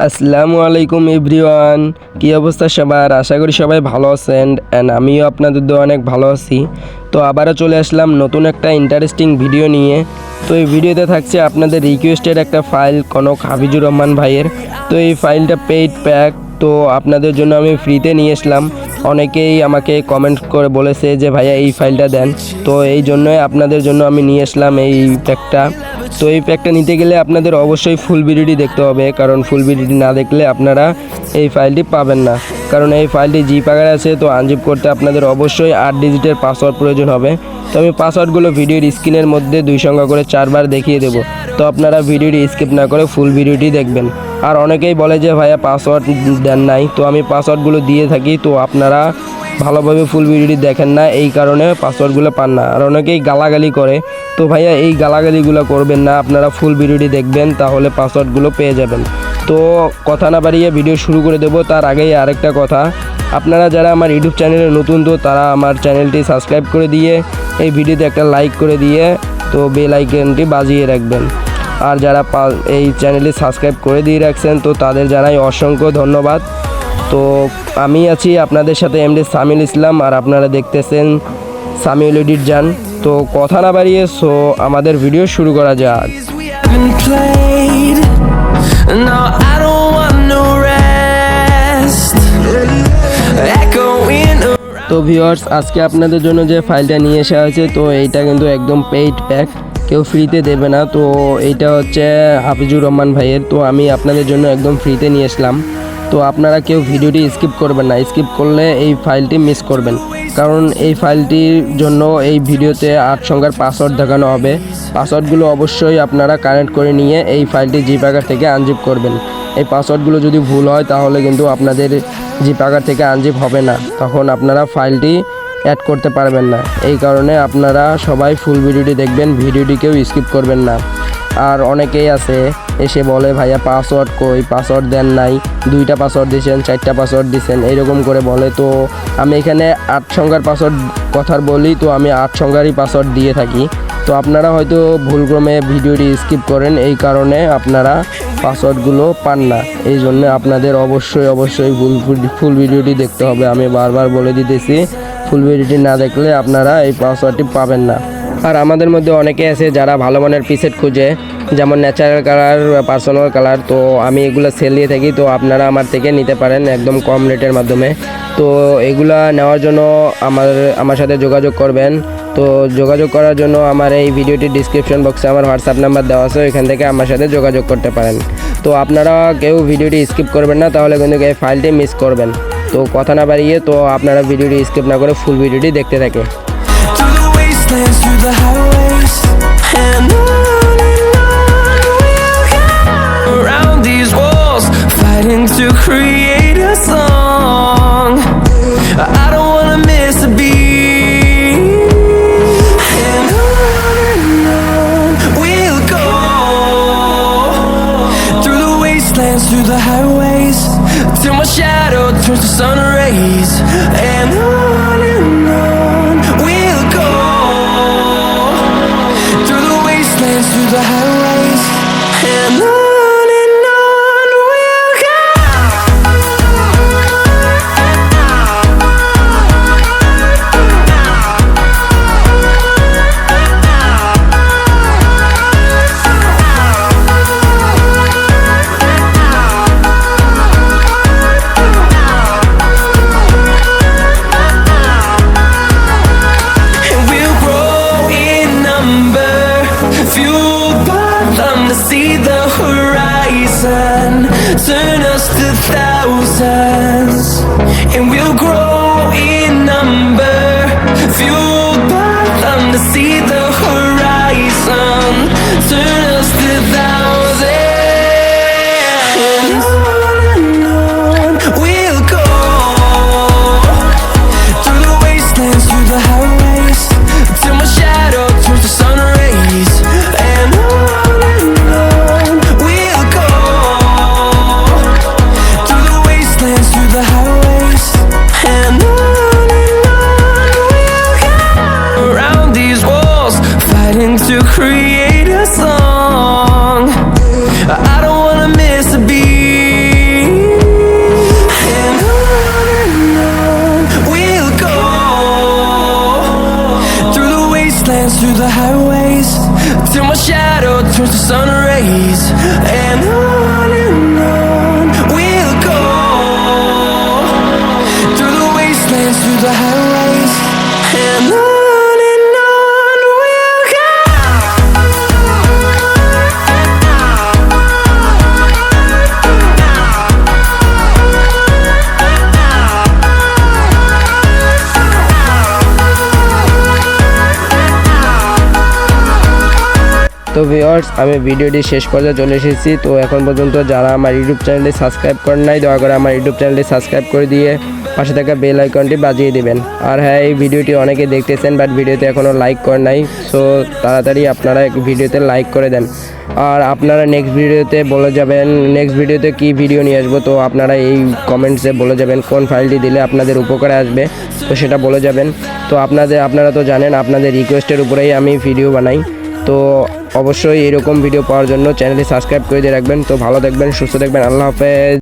আসসালামু আলাইকুম এভরিওয়ান, কী অবস্থা সবার? আশা করি সবাই ভালো আছেন অ্যান্ড আমিও আপনাদের দিয়ে অনেক ভালো আছি। তো আবারও চলে আসলাম নতুন একটা ইন্টারেস্টিং ভিডিও নিয়ে। তো এই ভিডিওতে থাকছে আপনাদের রিকোয়েস্টের একটা ফাইল কনক হাফিজুর রহমান ভাইয়ের। তো এই ফাইলটা পেইড প্যাক, তো আপনাদের জন্য আমি ফ্রিতে নিয়ে আসলাম। অনেকেই আমাকে কমেন্ট করে বলেছে যে ভাইয়া এই ফাইলটা দেন, তো এই জন্যই আপনাদের জন্য আমি নিয়ে আসলাম এই প্যাকটা। তো এই প্যাকটা নিতে গেলে আপনাদের অবশ্যই ফুল ভিডিওটি দেখতে হবে, কারণ ফুল ভিডিওটি না দেখলে আপনারা এই ফাইলটি পাবেন না। কারণ এই ফাইলটি জিপ আকারে আছে, তো আনজিপ করতে আপনাদের অবশ্যই 8 ডিজিটের পাসওয়ার্ড প্রয়োজন হবে। তো আমি পাসওয়ার্ডগুলো ভিডিওর স্ক্রিনের মধ্যে 2 সংখ্যা করে 4 বার দেখিয়ে দেবো। তো আপনারা ভিডিওটি স্কিপ না করে ফুল ভিডিওটি দেখবেন। আর অনেকেই বলে যে ভাইয়া পাসওয়ার্ড দেন নাই, তো আমি পাসওয়ার্ডগুলো দিয়ে থাকি, তো আপনারা ভালোভাবে ফুল ভিডিওটি দেখেন না, এই কারণে পাসওয়ার্ডগুলো পান না। আর অনেকেই গালাগালি করে, তো ভাইয়া এই গালাগালিগুলো করবেন না, আপনারা ফুল ভিডিওটি দেখবেন, তাহলে পাসওয়ার্ডগুলো পেয়ে যাবেন। তো কথা না বাড়িয়ে ভিডিও শুরু করে দেবো। তার আগেই আরেকটা কথা, আপনারা যারা আমার ইউটিউব চ্যানেলে নতুন, তো তারা আমার চ্যানেলটি সাবস্ক্রাইব করে দিয়ে এই ভিডিওতে একটা লাইক করে দিয়ে তো বেল আইকনটি বাজিয়ে রাখবেন। আর যারা এই চ্যানেলটি সাবস্ক্রাইব করে দিয়ে রাখছেন, তো তাদের জানাই অসংখ্য ধন্যবাদ। তো আমি আছি আপনাদের সাথে এমডি সামিউল ইসলাম, আর আপনারা দেখতেছেন সামিউল এডিট জান। তো কথা না বাড়িয়ে আমাদের ভিডিও শুরু করা যাক। তো ভিউয়ার্স, আজকে আপনাদের জন্য যে ফাইলটা নিয়ে আসা হয়েছে, তো এইটা কিন্তু একদম পেইড প্যাক, কেউ ফ্রিতে দেবে না। তো এইটা হচ্ছে হাফিজুর রহমান ভাইয়ের, তো আমি আপনাদের জন্য একদম ফ্রিতে নিয়ে আসলাম। তো আপনারা কেউ ভিডিওটি স্কিপ করবেন না, স্কিপ করলে এই ফাইলটি মিস করবেন। কারণ এই ফাইলটির জন্য এই ভিডিওতে 8 সংখ্যার পাসওয়ার্ড দেখানো হবে। পাসওয়ার্ডগুলো অবশ্যই আপনারা কানেক্ট করে নিয়ে এই ফাইলটি জিপ আকার থেকে আনজিপ করবেন। এই পাসওয়ার্ডগুলো যদি ভুল হয় তাহলে কিন্তু আপনাদের জিপ আকার থেকে আনজিপ হবে না, তখন আপনারা ফাইলটি অ্যাড করতে পারবেন না। এই কারণে আপনারা সবাই ফুল ভিডিওটি দেখবেন, ভিডিওটি কেউ স্কিপ করবেন না। আর অনেকেই আছে এসে বলে ভাইয়া পাসওয়ার্ড কই, পাসওয়ার্ড দেন নাই, 2টা পাসওয়ার্ড দিয়েছেন, 4টা পাসওয়ার্ড দিয়েছেন, এইরকম করে বলে। তো আমি এখানে 8 সংখ্যার পাসওয়ার্ড কথার বলি, তো আমি 8 সংখ্যারই পাসওয়ার্ড দিয়ে থাকি। তো আপনারা হয়তো ভুলক্রমে ভিডিওটি স্কিপ করেন, এই কারণে আপনারা পাসওয়ার্ডগুলো পান না। এই জন্য আপনাদের অবশ্যই ফুল ভিডিওটি দেখতে হবে। আমি বারবার বলে দিতেছি, ফুল ভিডিওটি না দেখলে আপনারা এই পাসওয়ার্ডটি পাবেন না। আর আমাদের মধ্যে অনেকে আছে যারা ভালো মানের প্রিসেট খুঁজে, যেমন ন্যাচারাল কালার, পার্সোনাল কালার, তো আমি এগুলো সেল দিয়ে থাকি। তো আপনারা আমার থেকে নিতে পারেন একদম কম রেটের মাধ্যমে। তো এগুলা নেওয়ার জন্য আমার সাথে যোগাযোগ করবেন। তো যোগাযোগ করার জন্য আমার এই ভিডিওটির ডিসক্রিপশন বক্সে আমার হোয়াটসঅ্যাপ নাম্বার দেওয়া আছে, এখান থেকে আমার সাথে যোগাযোগ করতে পারেন। তো আপনারা কেউ ভিডিওটি স্কিপ করবেন না, তাহলে কিন্তু এই ফাইলটি মিস করবেন। তো কথা না বাড়িয়ে তো আপনারা ভিডিওটি স্কিপ না করে ফুল ভিডিওটি দেখতে থাকে। To create a song, I don't wanna miss a beat, and on we'll go, through the wastelands, through the highways, till my shadow turns to sun rays, and on we'll go, through the wastelands, through the highways, and on. Turn us to thousands, and we'll grow in number, fueled by them to see the horizon. Turn us to thousands, and on we'll go, through the wastelands, through the highways, till my shadow turns to sun rays, and on we'll go, through the highways, and on we'll go, around these walls, তো viewers, আমি ভিডিওটি শেষ পর্যায়ে চলে এসেছি। তো এখন পর্যন্ত যারা আমার ইউটিউব চ্যানেলটি সাবস্ক্রাইব করেন নাই, দয়া করে আমার ইউটিউব চ্যানেলটি সাবস্ক্রাইব করে দিয়ে পাশে থাকা বেল আইকনটি বাজিয়ে দিবেন। আর হ্যাঁ, এই ভিডিওটি অনেকে দেখতেছেন বাট ভিডিওতে এখনও লাইক করেন নাই, সো তাড়াতাড়ি আপনারা ভিডিওতে লাইক করে দেন। আর আপনারা নেক্সট ভিডিওতে বলে যাবেন নেক্সট ভিডিওতে কী ভিডিও নিয়ে আসবো, তো আপনারা এই কমেন্টসে বলে যাবেন কোন ফাইলটি দিলে আপনাদের উপকারে আসবে, তো সেটা বলে যাবেন। তো আপনারা তো জানেন আপনাদের রিকোয়েস্টের উপরেই আমি ভিডিও বানাই। তো অবশ্যই এরকম ভিডিও পাওয়ার জন্য চ্যানেলটি সাবস্ক্রাইব করে দিয়ে রাখবেন। তো ভালো থাকবেন, সুস্থ থাকবেন, আল্লাহ হাফেজ।